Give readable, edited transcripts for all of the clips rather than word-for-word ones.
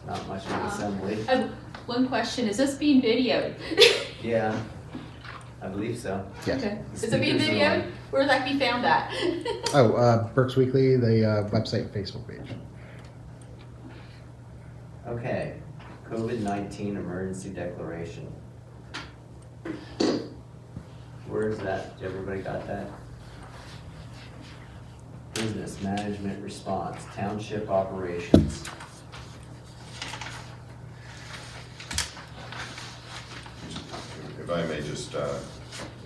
Not much of an assembly. One question, is this being videoed? Yeah, I believe so. Yes. Okay. Is it being videoed? Where does that be found at? Oh, Berks Weekly, the website and Facebook page. Okay, COVID-19 emergency declaration. Where's that? Everybody got that? Business management response, township operations. If I may just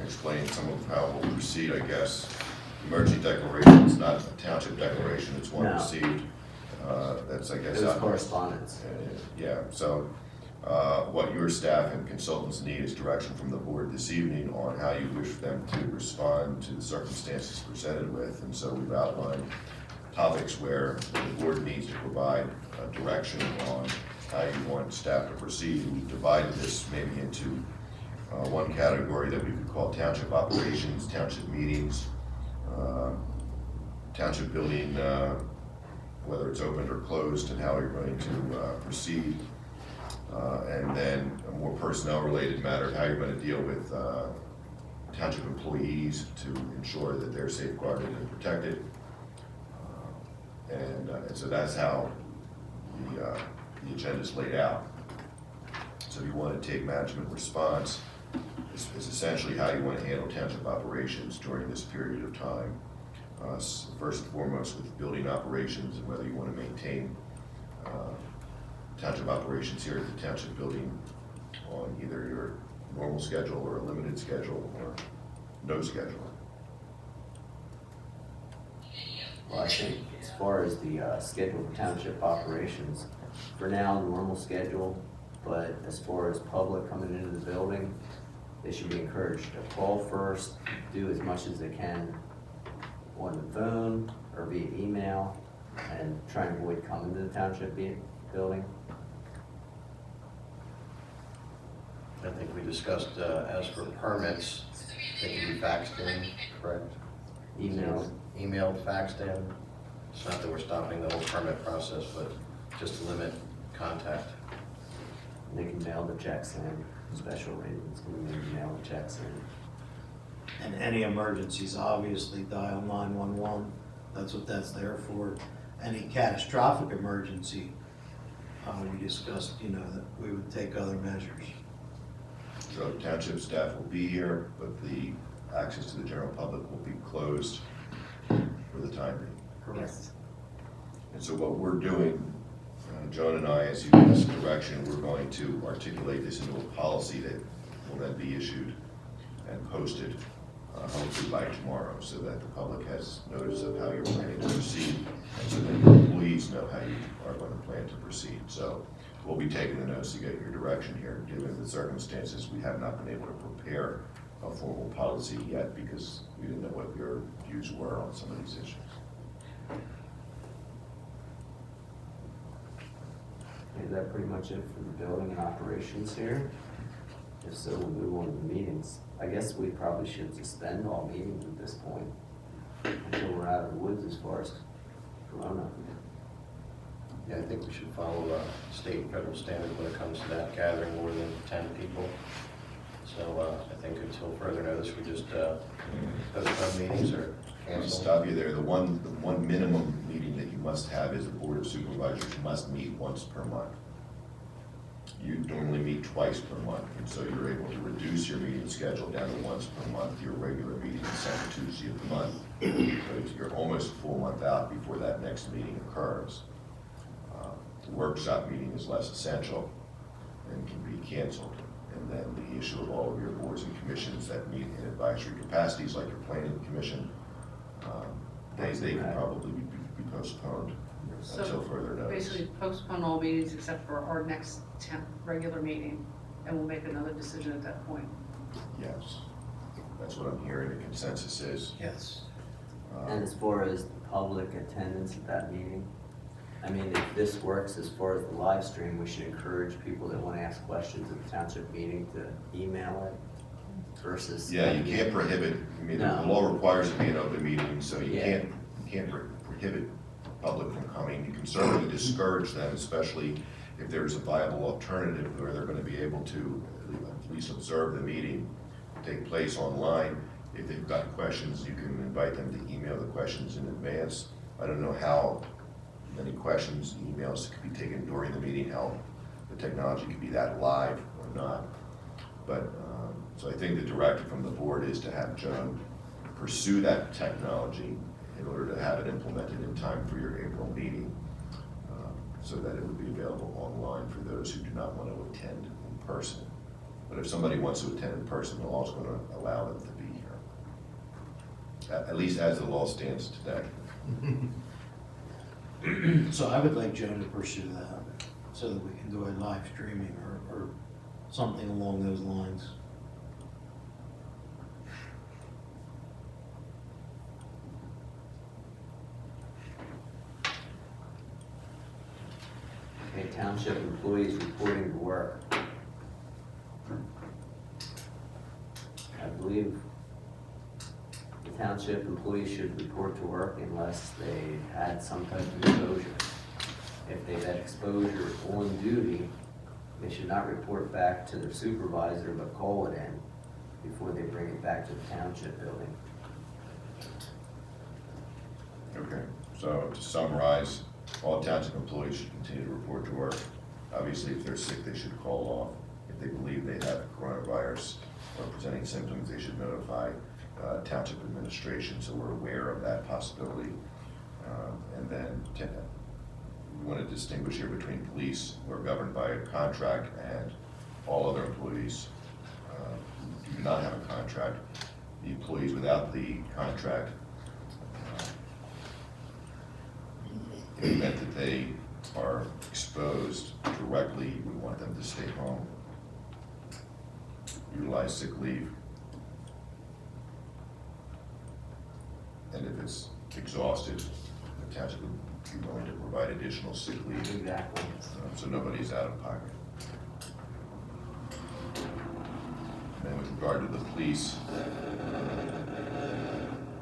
explain some of how we'll proceed, I guess. Emergency declaration is not a township declaration, it's one No. received. That's, I guess. It was correspondence. Yeah, so what your staff and consultants need is direction from the board this evening on how you wish them to respond to the circumstances presented with. And so we've outlined topics where the board needs to provide direction on how you want staff to proceed. We've divided this maybe into one category that we could call township operations, township meetings, township building, whether it's opened or closed, and how you're going to proceed. And then a more personnel-related matter, how you're going to deal with township employees to ensure that they're safeguarded and protected. And so that's how the agenda is laid out. So if you want to take management response, it's essentially how you want to handle township operations during this period of time. First and foremost with building operations and whether you want to maintain township operations here at the township building on either your normal schedule or a limited schedule or no schedule. Well, I think as far as the schedule for township operations, for now, normal schedule, but as far as public coming into the building, they should be encouraged to call first, do as much as they can on the phone or via email, and try and avoid coming to the township building. I think we discussed, as for permits, they can be faxed in, correct? Email. Emailed, faxed in. It's not that we're stopping the whole permit process, but just to limit contact. They can mail the checks in, special reasons, can mail the checks in. And any emergencies, obviously dial 911. That's what that's there for. Any catastrophic emergency, we discussed, that we would take other measures. So township staff will be here, but the access to the general public will be closed for the time being. Yes. And so what we're doing, Joan and I, as you give us direction, we're going to articulate this into a policy that will then be issued and posted, hopefully by tomorrow, so that the public has notice of how you're planning to proceed, and so that your employees know how you are going to plan to proceed. So we'll be taking the notes to get your direction here. Given the circumstances, we have not been able to prepare a formal policy yet because we didn't know what your views were on some of these issues. Is that pretty much it for the building and operations here? If so, we'll move on to the meetings. I guess we probably should suspend all meetings at this point until we're out of the woods as far as Corona. Yeah, I think we should follow state and federal standard when it comes to that, gathering more than 10 people. So I think until further notice, we just postpone meetings or I'll cancel. stop you there. The one minimum meeting that you must have is the Board of Supervisors must meet once per month. You normally meet twice per month, and so you're able to reduce your meeting schedule down to once per month. Your regular meeting is second Tuesday of the month. So you're almost a full month out before that next meeting occurs. The workshop meeting is less essential and can be canceled. And then the issue of all of your boards and commissions that meet in advisory capacities, like your planning commission, they can probably be postponed until further notice. Basically postpone all meetings except for our next regular meeting, and we'll make another decision at that point. Yes, that's what I'm hearing. The consensus is. Yes. And as far as the public attendance at that meeting, I mean, if this works as far as the live stream, we should encourage people that want to ask questions at the township meeting to email it versus. Yeah, you can't prohibit. I mean, No. the law requires it to be an open meeting, so you Yeah. can't prohibit public from coming. You can certainly discourage them, especially if there's a viable alternative where they're gonna be able to at least observe the meeting take place online. If they've got questions, you can invite them to email the questions in advance. I don't know how many questions, emails could be taken during the meeting, how the technology could be that live or not. But, so I think the directive from the board is to have Joan pursue that technology in order to have it implemented in time for your April meeting, so that it would be available online for those who do not want to attend in person. But if somebody wants to attend in person, the law's going to allow them to be here, at least as the law stands today. So I would like Joan to pursue that, so that we can do a live streaming or something along those lines. Okay, township employees reporting to work. I believe the township employees should report to work unless they had some type of exposure. If they've had exposure on duty, they should not report back to their supervisor, but call it in before they bring it back to the township building. Okay, so to summarize, all township employees should continue to report to work. Obviously, if they're sick, they should call off. If they believe they have coronavirus or presenting symptoms, they should notify township administration, so we're aware of that possibility. And then we want to distinguish here between police who are governed by a contract and all other employees who do not have a contract. The employees without the contract, in the event that they are exposed directly, we want them to stay home, utilize sick leave, and if it's exhausted, the township would be willing to provide additional sick leave, Exactly. so nobody's out of pocket. And with regard to the police,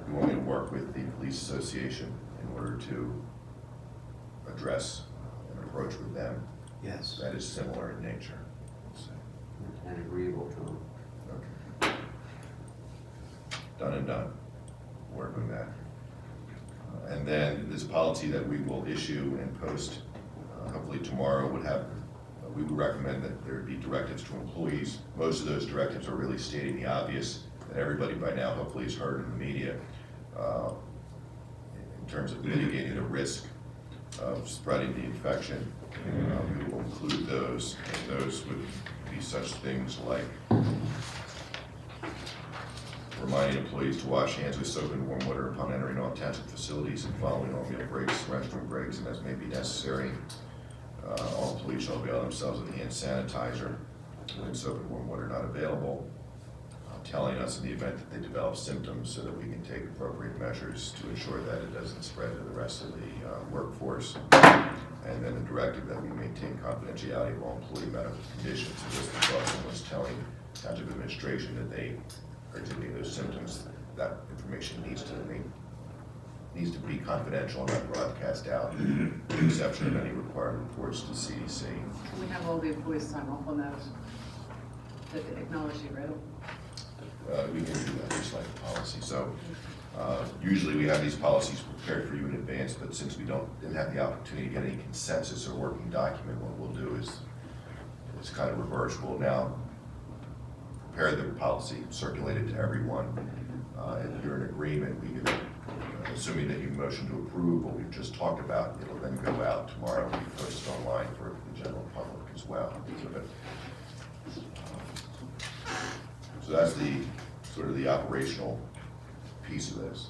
we want me to work with the police association in order to address an approach with them Yes. that is similar in nature. And agreeable to them. Okay. Done and done. Work on that. And then this policy that we will issue and post, hopefully tomorrow, we would recommend that there be directives to employees. Most of those directives are really stating the obvious that everybody by now hopefully has heard in the media in terms of mitigating the risk of spreading the infection. We will include those, and those would be such things like reminding employees to wash hands with soap and warm water upon entering all township facilities and following all meal breaks, restroom breaks, and as may be necessary. All employees shall avail themselves of hand sanitizer when soap and warm water not available. Telling us in the event that they develop symptoms so that we can take appropriate measures to ensure that it doesn't spread to the rest of the workforce. And then the directive that we maintain confidentiality of all employee medical conditions. And just because someone's telling township administration that they are exhibiting those symptoms, that information needs to be confidential and not broadcast out, with the exception of any required reports to CDC. Can we have all the employees sign off on those? That they acknowledge you read them? We can do that, just like the policy. So usually we have these policies prepared for you in advance, but since we didn't have the opportunity to get any consensus or working document, what we'll do is it's kind of reverse. We'll now prepare the policy, circulate it to everyone. If you're in agreement, we can, assuming that you motion to approve what we've just talked about, it'll then go out tomorrow and be posted online for the general public as well. So that's the sort of the operational piece of this.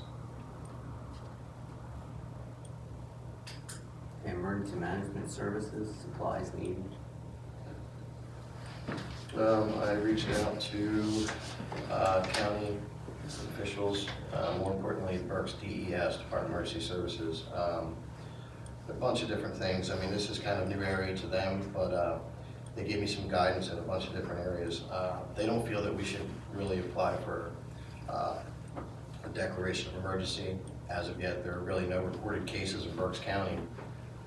Emergency management services, supplies needed. I reached out to county officials, more importantly, Berks DES, Department of Emergency Services. A bunch of different things. I mean, this is kind of new area to them, but they gave me some guidance in a bunch of different areas. They don't feel that we should really apply for a declaration of emergency. As of yet, there are really no reported cases in Berks County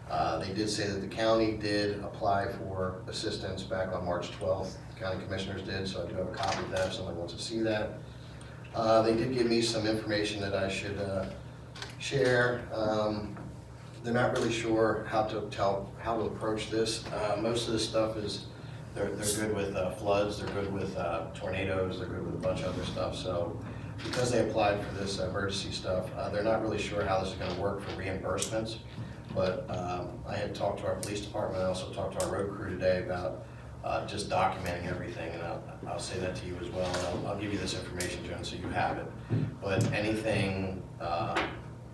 They did say that the county did apply for assistance back on March 12th. The county commissioners did, so I do have a copy of that if someone wants to see that. They did give me some information that I should share. They're not really sure how to approach this. Most of this stuff is, they're good with floods, they're good with tornadoes, they're good with a bunch of other stuff. So because they applied for this emergency stuff, they're not really sure how this is going to work for reimbursements. But I had talked to our police department, I also talked to our road crew today about just documenting everything, and I'll say that to you as well. And I'll give you this information, Joan, so you have it. But anything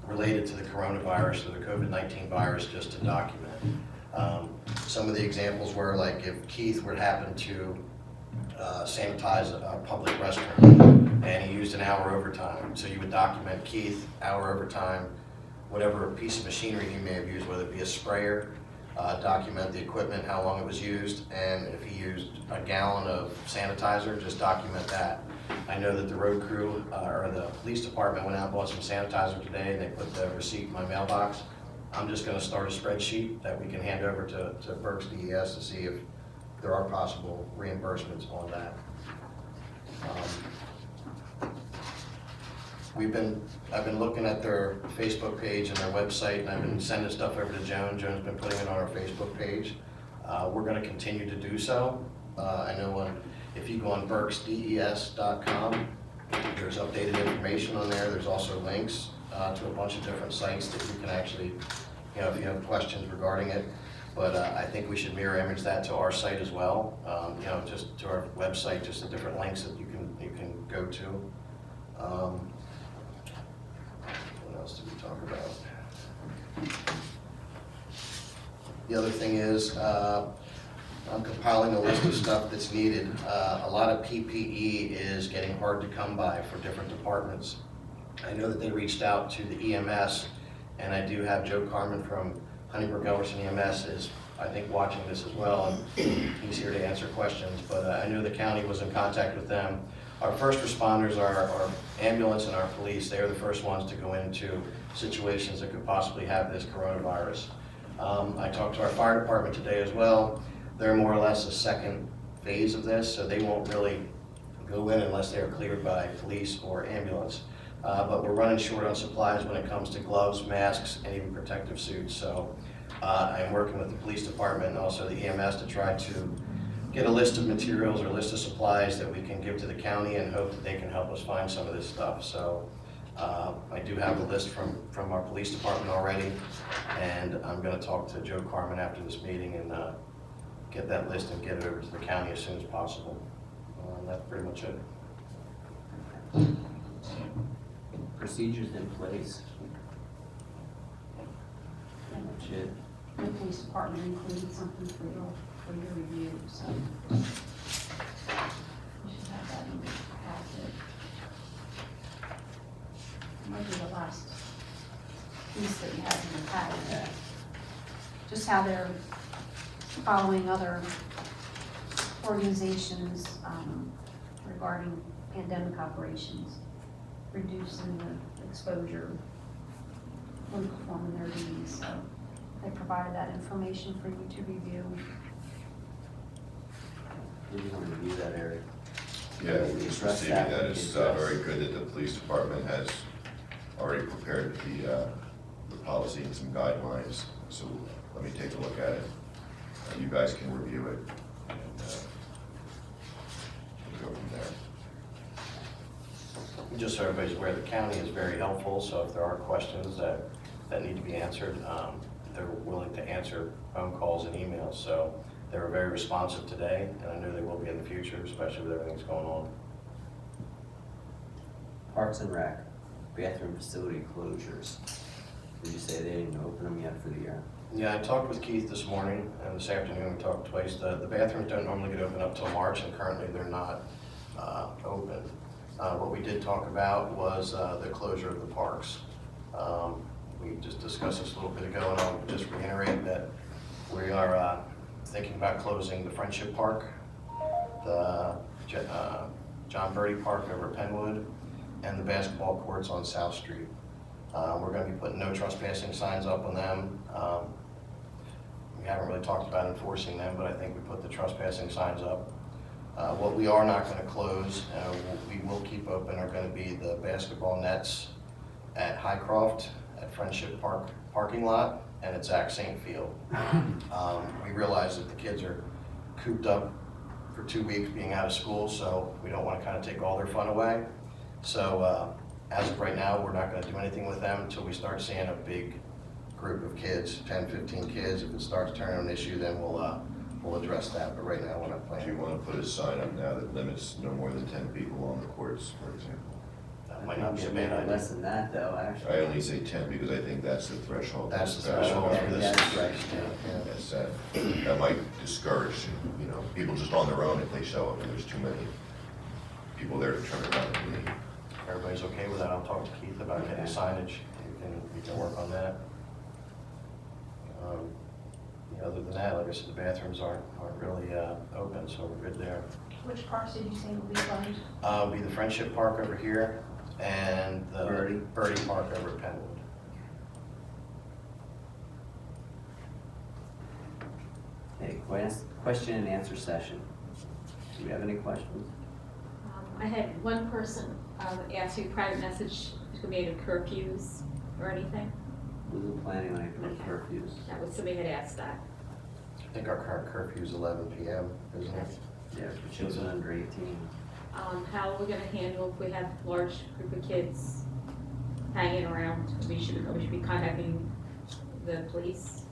related to the coronavirus or the COVID-19 virus, just to document. Some of the examples were like if Keith would happen to sanitize a public restroom and he used an hour overtime, so you would document Keith, hour overtime, whatever piece of machinery he may have used, whether it be a sprayer, document the equipment, how long it was used, and if he used a gallon of sanitizer, just document that. I know that the road crew or the police department went out and bought some sanitizer today, and they put the receipt in my mailbox. I'm just going to start a spreadsheet that we can hand over to Berks DES to see if there are possible reimbursements on that. I've been looking at their Facebook page and their website, and I've been sending stuff over to Joan. Joan's been putting it on our Facebook page. We're going to continue to do so. I know if you go on berksdes.com, there's updated information on there. There's also links to a bunch of different sites that you can actually, if you have questions regarding it. But I think we should mirror image that to our site as well. Just to our website, just the different links that you can go to. What else did we talk about? The other thing is, I'm compiling a list of stuff that's needed. A lot of PPE is getting hard to come by for different departments. I know that they reached out to the EMS, and I do have Joe Carmen from Honeybrook-Elverson EMS is, I think, watching this as well, and he's here to answer questions. But I know the county was in contact with them. Our first responders are our ambulance and our police. They are the first ones to go into situations that could possibly have this coronavirus. I talked to our fire department today as well. They're more or less a second phase of this, so they won't really go in unless they are cleared by police or ambulance. But we're running short on supplies when it comes to gloves, masks, and even protective suits. So I'm working with the police department and also the EMS to try to get a list of materials or list of supplies that we can give to the county and hope that they can help us find some of this stuff. So I do have a list from our police department already, and I'm going to talk to Joe Carmen after this meeting and get that list and get it over to the county as soon as possible. That's pretty much it. Procedures in place. Pretty much it. The police department included something for your review, so you should have that in your packet. Might be the last piece that you have in your packet. Just how they're following other organizations regarding pandemic operations, reducing the exposure when performing their duties. So they provided that information for you to review. Did you want to review that, Eric? Yeah, we just received that. It's very good that the police department has already prepared the policy and some guidelines. So let me take a look at it. You guys can review it and we'll go from there. Just so everybody's aware, the county is very helpful, so if there are questions that need to be answered, they're willing to answer phone calls and emails. So they were very responsive today, and I know they will be in the future, especially with everything that's going on. Parks and Rec, bathroom facility closures. Did you say they didn't open them yet for the year? Yeah, I talked with Keith this morning, and this afternoon we talked twice. The bathrooms don't normally get open up till March, and currently they're not open. What we did talk about was the closure of the parks. We just discussed this a little bit ago, and I'll just reiterate that we are thinking about closing the Friendship Park, the John Birdie Park over at Penwood, and the basketball courts on South Street. We're going to be putting no trespassing signs up on them. we haven't really talked about enforcing them, but I think we put the trespassing signs up. What we are not gonna close, we will keep open, are gonna be the basketball nets at Highcroft, at Friendship Park parking lot, and at Zach St. Field. We realize that the kids are cooped up for 2 weeks being out of school, so we don't wanna kinda take all their fun away. So, as of right now, we're not gonna do anything with them until we start seeing a big group of kids, 10, 15 kids. If it starts turning an issue, then we'll address that, but right now, we're not Do planning. you want to put a sign up now that limits no more than 10 people on the courts, for example? That might not be a Should bad make it idea. less than that though, actually. I only say 10 because I think that's the threshold. That's the threshold Okay, for this. that's right, Yeah. That's that might discourage, you know, people just on their own if they show up and there's too many people there to turn around and leave. Everybody's okay with that? I'll talk to Keith about getting Okay. signage. We can work on that. Other than that, like I said, the bathrooms aren't really open, so we're good there. Which parks did you say will be closed? It'll be the Friendship Park over here and the Birdie. Park over at Penwood. Okay, question and answer session. Do we have any questions? I had one person ask you a private message, if we made of curfews or anything. Wasn't planning on any Okay. curfews. That was, somebody had asked that. I think our current curfew is 11 p.m., isn't it? Yeah, for children under 18. How are we gonna handle if we have a large group of kids hanging around? We should be contacting the police.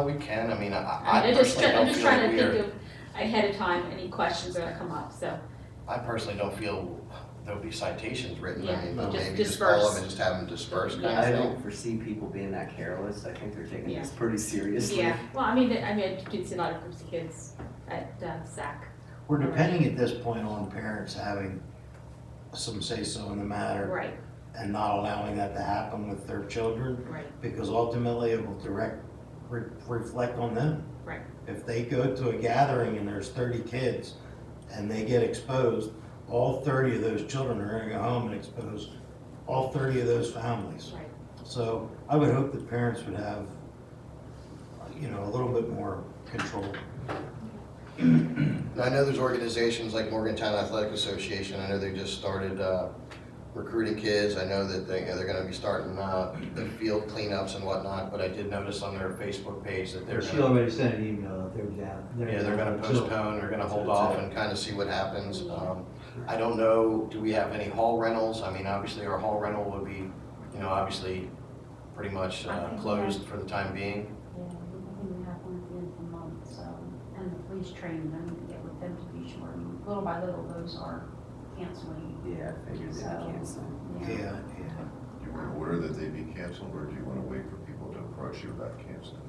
We can. I mean, I I'm just personally don't feel trying to we're- think of ahead of time, any questions that come up, so. I personally don't feel there'll be citations written. Yeah, I mean, just maybe just call disperse. them and just have them disperse kind Yeah. I of don't thing. foresee people being that careless. I think they're taking Yeah. this pretty seriously. Yeah, well, I mean, I did see a lot of groups of kids at SAC. We're depending at this point on parents having some say-so in the matter Right, and not allowing that to happen with their children, right, because ultimately it will reflect on them. right. If they go to a gathering and there's 30 kids and they get exposed, all 30 of those children are gonna go home and expose all 30 of those families. Right. So I would hope that parents would have, a little bit more control. Now, I know there's organizations like Morgantown Athletic Association. I know they just started recruiting kids. I know that they're going to be starting the field cleanups and whatnot. But I did notice on their Facebook page that they're She gonna, already sent an email that they're down. they're going to postpone. They're going to hold off and kind of see what happens. I don't know. Do we have any hall rentals? I mean, obviously our hall rental would be, obviously pretty much closed for the time being. Yeah, I think we have one at the end of the month, so, and the police training, I need to get with them to be sure. I mean, little by little, those are canceling. Yeah, I figured they'd So, cancel. Yeah, yeah. Do you want to order that they be canceled, or do you want to wait for people to approach you about canceling?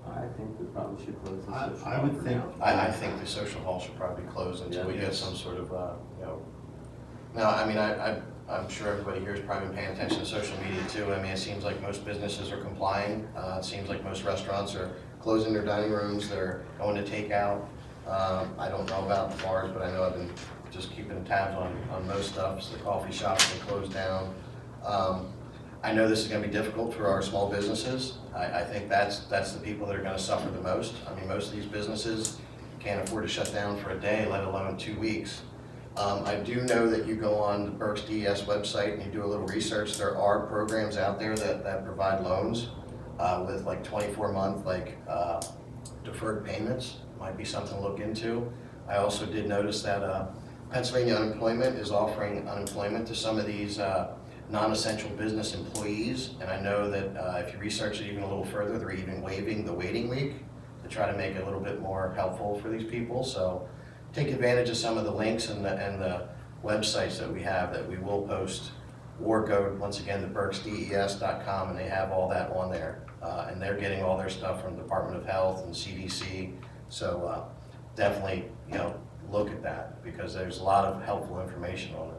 I think we probably should close the I- social I hall would for think- now. I think the social hall should probably close until we get some sort of, Now, I mean, I'm sure everybody here has probably been paying attention to social media too. I mean, it seems like most businesses are complying. It seems like most restaurants are closing their dining rooms, they're going to takeout. I don't know about the bars, but I know I've been just keeping tabs on most stuff. So the coffee shops have closed down. I know this is gonna be difficult for our small businesses. I think that's the people that are gonna suffer the most. I mean, most of these businesses can't afford to shut down for a day, let alone 2 weeks. I do know that you go on the Berks DES website and you do a little research. There are programs out there that provide loans with like 24-month deferred payments. Might be something to look into. I also did notice that Pennsylvania Unemployment is offering unemployment to some of these non-essential business employees. And I know that if you research it even a little further, they're even waiving the waiting week to try to make it a little bit more helpful for these people. So take advantage of some of the links and the websites that we have that we will post, or go, once again, to berksdes.com, and they have all that on there. And they're getting all their stuff from the Department of Health and CDC. So definitely, look at that, because there's a lot of helpful information on it.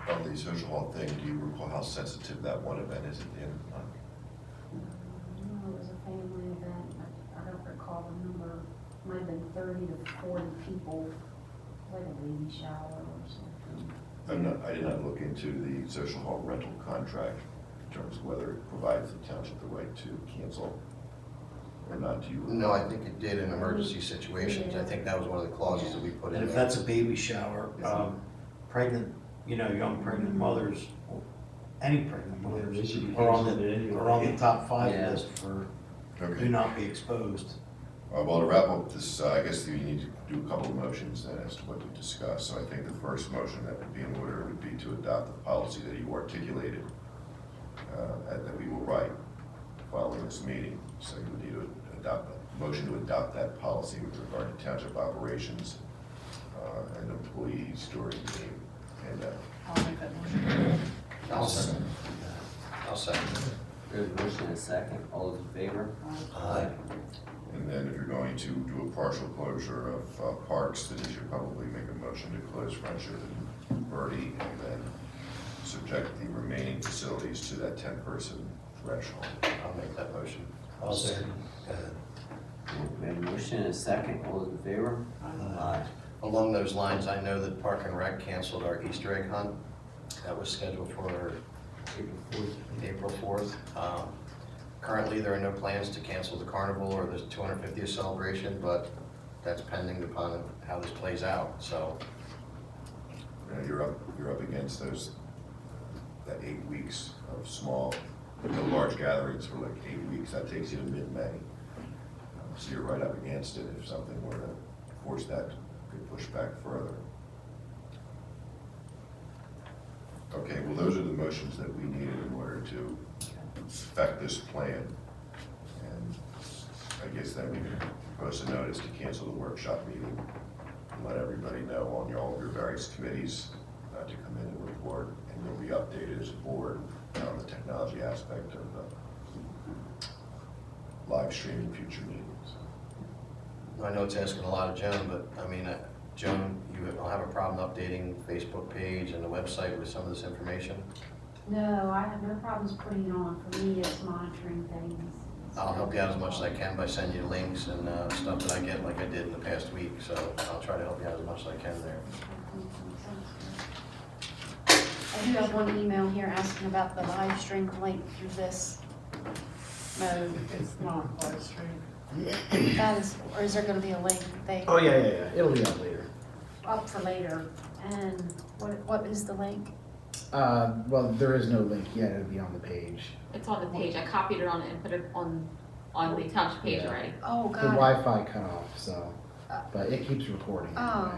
On the social hall thing, do you recall how sensitive that one event is at the end of the month? No, it was a family event, I don't recall the number, might have been 30 to 40 people, like a baby shower or something. I did not look into the social hall rental contract terms of whether it provides the township the right to cancel or not, do you? No, I think it did in emergency situations. I think that was one of the clauses that we put in And if there. that's a baby shower, pregnant, young pregnant mothers, any pregnant Yeah, they mothers should be are on canceled anyway. are on the top 5 Yeah. list for do Okay. not be exposed. Well, to wrap up this, I guess we need to do a couple of motions then as to what we discussed. So I think the first motion that would be in order would be to adopt the policy that you articulated, that we will write following this meeting. So you would need to adopt, a motion to adopt that policy with regard to township operations and employees during the pandemic. I'll make that motion. I'll second. I'll second. There's a motion and a second. All those in favor? Aye. And then if you're going to do a partial closure of parks, then you should probably make a motion to close Friendship and Birdie, and then subject the remaining facilities to that 10-person threshold. I'll make that motion. I'll second. We have a motion and a second. All those in favor? Aye. Along those lines, I know that Park and Rec canceled our Easter egg hunt. That was scheduled for April 4th. Currently, there are no plans to cancel the carnival or the 250th celebration, but that's pending upon how this plays out, so. You're up against that 8 weeks of small, no large gatherings for like 8 weeks. That takes you to mid-May. So you're right up against it if something were to force that, could push back further. Okay, well, those are the motions that we needed in order to affect this plan. And I guess then we can post a notice to cancel the workshop meeting and let everybody know on all of your various committees to come in and report, and you'll be updated as a board on the technology aspect of live streaming future meetings. I know it's asking a lot of Joan, but I mean, Joan, you don't have a problem updating Facebook page and the website with some of this information? No, I have no problems putting it on. For me, it's monitoring things. I'll help you out as much as I can by sending you links and stuff that I get like I did in the past week, so I'll try to help you out as much as I can there. I do have one email here asking about the live stream link through this mode. It's not live stream. That is, or is there gonna be a link they Oh, yeah. It'll be out later. up for later? And what is the link? Well, there is no link yet. It'll be on the page. It's on the page. I copied it on it and put it on the township page Yeah. already. Oh, The got it. Wi-Fi cut off, so, but it keeps recording. Oh,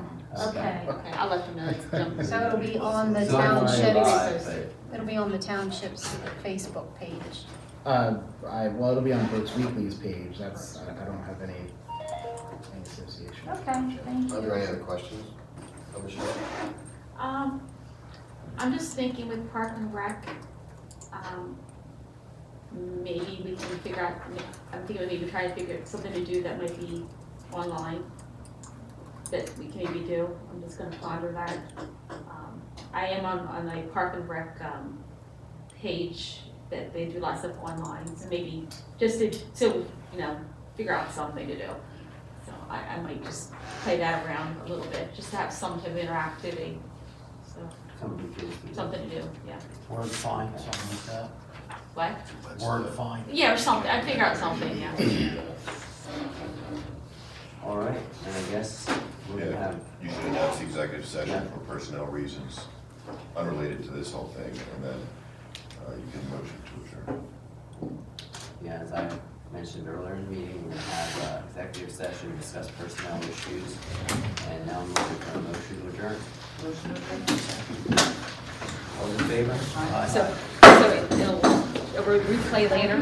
okay. Okay, I'll let them know. It's jumped. So it'll be on the It's not gonna be township's, live, it'll be on the township's Facebook page. Well, it'll be on Berks Weekly's page. That's, I don't have any association. Okay, thank Are there any you. other questions? Michelle? I'm just thinking with Park and Rec, maybe we can figure out, I'm thinking of maybe trying to figure out something to do that might be online that we can maybe do. I'm just gonna ponder that. I am on a Park and Rec page that they do lots of online, so maybe just to figure out something to do. So I might just play that around a little bit, just to have some type of interactivity, so, something to do, yeah. Word find, something like that. What? Word find. Yeah, or something, I'd figure out something, yeah. All right, and I guess we're gonna Yeah, have, you should announce the executive session Yeah. for personnel reasons unrelated to this whole thing, and then you can motion to adjourn. yeah, as I mentioned earlier in the meeting, we're gonna have executive session, discuss personnel issues, and now I'm looking for a motion to adjourn. Motion to adjourn. All in favor? So it'll replay later?